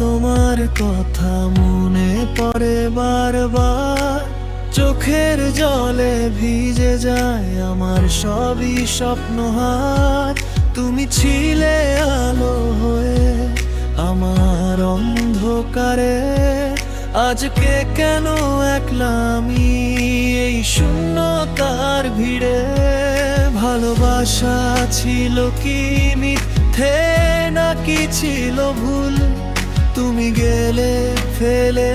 তোমার কথা মনে পড়ে বারবার, চোখের জলে ভিজে যায় আমার সবই স্বপ্নহার। তুমি ছিলে আলো হয়ে আমার অন্ধকারে, আজকে কেন একলা আমি এই শূন্যতার ভিড়ে। ভালোবাসা ছিল কি মিথ্যে নাকি ছিল ভুল, তুমি গেলে ফেলে